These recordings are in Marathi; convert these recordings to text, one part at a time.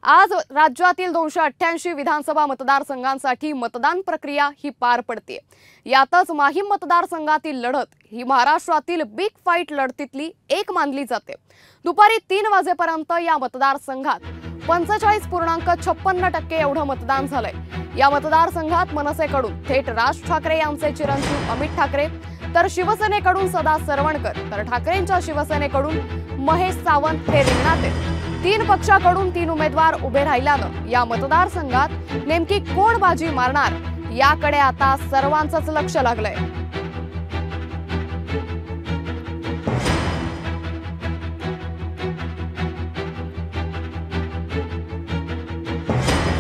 आज राज्यातील 288 विधानसभा मतदारसंघांसाठी मतदान प्रक्रिया ही पार पडते। यातच माहीम मतदारसंघातील लढत ही महाराष्ट्रातील बिग फाईट लढतीतली एक मानली जाते। दुपारी 3 वाजेपर्यंत या मतदारसंघात 45.56% एवढं मतदान झालंय। या मतदारसंघात मनसेकडून थेट राज ठाकरे यांचे चिरंजीव अमित ठाकरे, तर शिवसेनेकडून सदा सरवणकर, तर ठाकरेंच्या शिवसेनेकडून महेश सावंत हे रिंगणात आहेत। 3 पक्षाकडून 3 उमेदवार उभे राहिल्यानं या मतदारसंघात नेमकी कोण बाजी मारणार याकडे आता सर्वांचंच लक्ष लागलंय।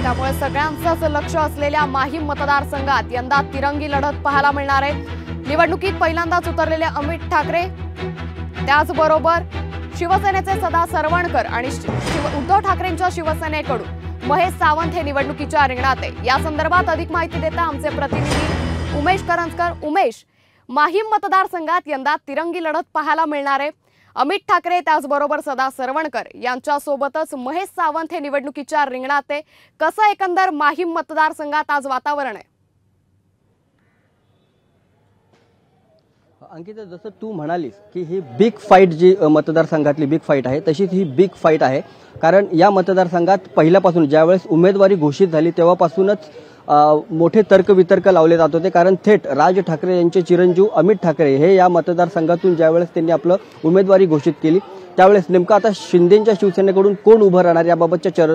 त्यामुळे सगळ्यांचंच लक्ष असलेल्या माहीम मतदारसंघात यंदा तिरंगी लढत पाहायला मिळणार आहे। निवडणुकीत पहिल्यांदाच उतरलेले अमित ठाकरे, त्याचबरोबर शिवसेनेचे सदा सरवणकर आणि उद्धव ठाकरेंच्या शिवसेनेकडून महेश सावंत हे निवडणुकीच्या रिंगणात आहे। या संदर्भात अधिक माहिती देता आमचे प्रतिनिधी उमेश करंजकर। उमेश, माहीम मतदारसंघात यंदा तिरंगी लढत पाहायला मिळणार आहे। अमित ठाकरे त्याचबरोबर सदा सरवणकर यांच्यासोबतच महेश सावंत हे निवडणुकीच्या रिंगणात आहे। कसं एकंदर माहीम मतदारसंघात आज वातावरण आहे? अंकिता, जसं तू म्हणालीस की ही बिग फाईट जी मतदारसंघातली बिग फाईट आहे, तशीच ही बिग फाईट आहे। कारण या मतदारसंघात पहिल्यापासून ज्यावेळेस उमेदवारी घोषित झाली तेव्हापासूनच मोठे तर्कवितर्क लावले जात होते। कारण थेट राज ठाकरे यांचे चिरंजीव अमित ठाकरे हे या मतदारसंघातून ज्यावेळेस त्यांनी आपलं उमेदवारी घोषित केली त्यावेळेस नेमकं आता शिंदेंच्या शिवसेनेकडून कोण उभं राहणार याबाबतच्या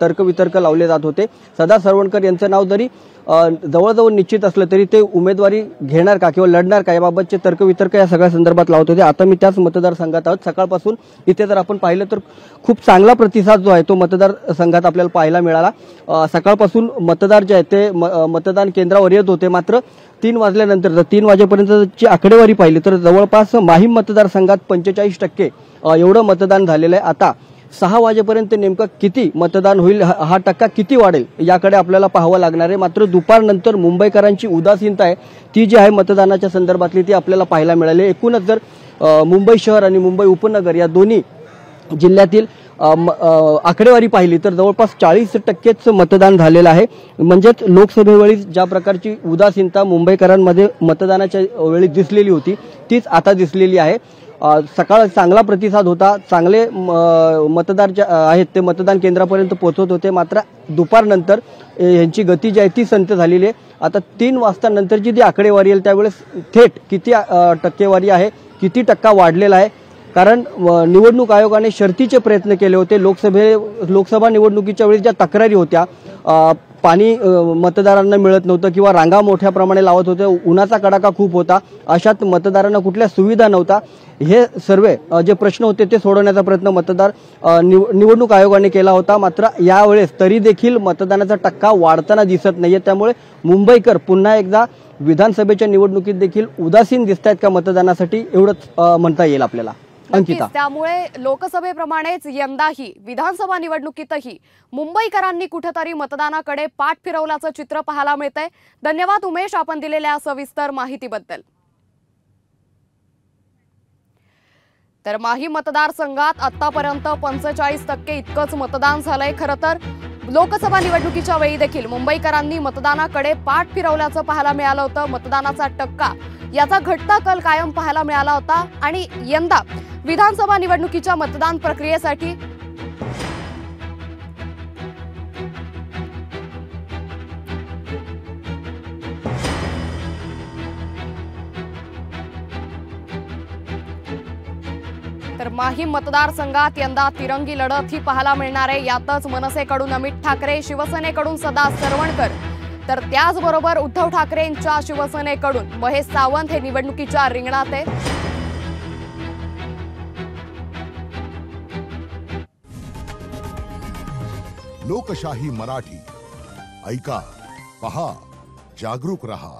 तर्कवितर्क लावले जात होते। सदा सरवणकर यांचं नाव जरी जवळजवळ निश्चित असलं तरी ते उमेदवारी घेणार का किंवा लढणार का याबाबतचे तर्कवितर्क या सगळ्या संदर्भात लावत होते। आता मी त्याच मतदारसंघात आहोत। सकाळपासून इथे जर आपण पाहिलं तर खूप चांगला प्रतिसाद जो आहे तो मतदारसंघात आपल्याला पाहायला मिळाला। सकाळपासून मतदार जे आहेत ते मतदान केंद्रावर येत होते। मात्र 3 वाजल्यानंतर जर 3 वाजेपर्यंतची आकडेवारी पाहिली तर जवळपास माहीम मतदारसंघात 45% एवढं मतदान झालेलं आहे। आता 6 वाजेपर्यंत नेमकं किती मतदान होईल, हा टक्का किती वाढेल याकडे आपल्याला पाहावं लागणार आहे। मात्र दुपारनंतर मुंबईकरांची उदासीनता आहे ती जी आहे मतदानाच्या संदर्भातली ती आपल्याला पाहायला मिळाली। एकूणच जर मुंबई शहर आणि मुंबई उपनगर या दोन्ही जिल्ह्यातील आकडेवारी पाहिली तर जवळपास 40%च मतदान झालेलं आहे। म्हणजेच लोकसभेवेळी ज्या प्रकारची उदासीनता मुंबईकरांमध्ये मतदानाच्या वेळी दिसलेली होती तीच आता दिसलेली आहे। सकाळ चांगला प्रतिसाद होता, चांगले मतदार जे आहेत ते मतदान केंद्रापर्यंत पोहोचत होते। मात्र दुपारनंतर यांची गती जी आहे ती संथ झालेली आहे। आता 3 वाजता नंतरची जी आकडेवारी येईल त्यावेळेस थेट किती टक्केवारी आहे, किती टक्का वाढलेला आहे। कारण निवडणूक आयोगाने शर्तीचे प्रयत्न केले होते। लोकसभा निवडणुकीच्या वेळी ज्या तक्रारी होत्या, पाणी मतदारांना मिळत नव्हतं किंवा रांगा मोठ्या प्रमाणे लावत होते, उन्हाचा कडाका खूप होता, अशात मतदारांना कुठल्या सुविधा नव्हता, हे सर्व जे प्रश्न होते ते सोडवण्याचा प्रयत्न निवडणूक आयोगाने केला होता। मात्र यावेळेस तरी देखील मतदानाचा टक्का वाढताना दिसत नाहीये। त्यामुळे मुंबईकर पुन्हा एकदा विधानसभेच्या निवडणुकीत देखील उदासीन दिसत आहेत का मतदानासाठी, एवढंच म्हणता येईल आपल्याला। अंकिता, त्यामुळे लोकसभेप्रमाणेच यंदाही विधानसभा निवडणुकीतही मुंबईकरांनी कुठेतरी मतदानाकडे पाठ फिरवल्याचं चित्र पाहायला मिळतंय। धन्यवाद उमेश, आपण दिलेल्या सविस्तर माहितीबद्दल। तर माहीम मतदारसंघात आतापर्यंत 45% इतकंच मतदान झालंय। खरं तर लोकसभा निवडणुकीच्या वेळी देखील मुंबईकरांनी मतदानाकडे पाठ फिरवल्याचं पाहायला मिळालं होतं। मतदानाचा टक्का याचा घटता कल कायम पाहायला मिळाला होता आणि यंदा विधानसभा निवडणुकीच्या मतदान प्रक्रियेसाठी तर माहीम मतदारसंघात यंदा तिरंगी लढत ही पाहायला मिळणार आहे। यातच मनसेकडून अमित ठाकरे, शिवसेनेकडून सदा सरवणकर, तर त्याचबरोबर उद्धव ठाकरेंच्या शिवसेनेकडून महेश सावंत हे निवडणुकीच्या रिंगणात आहे। लोकशाही मराठी ऐका, पहा, जागरूक रहा।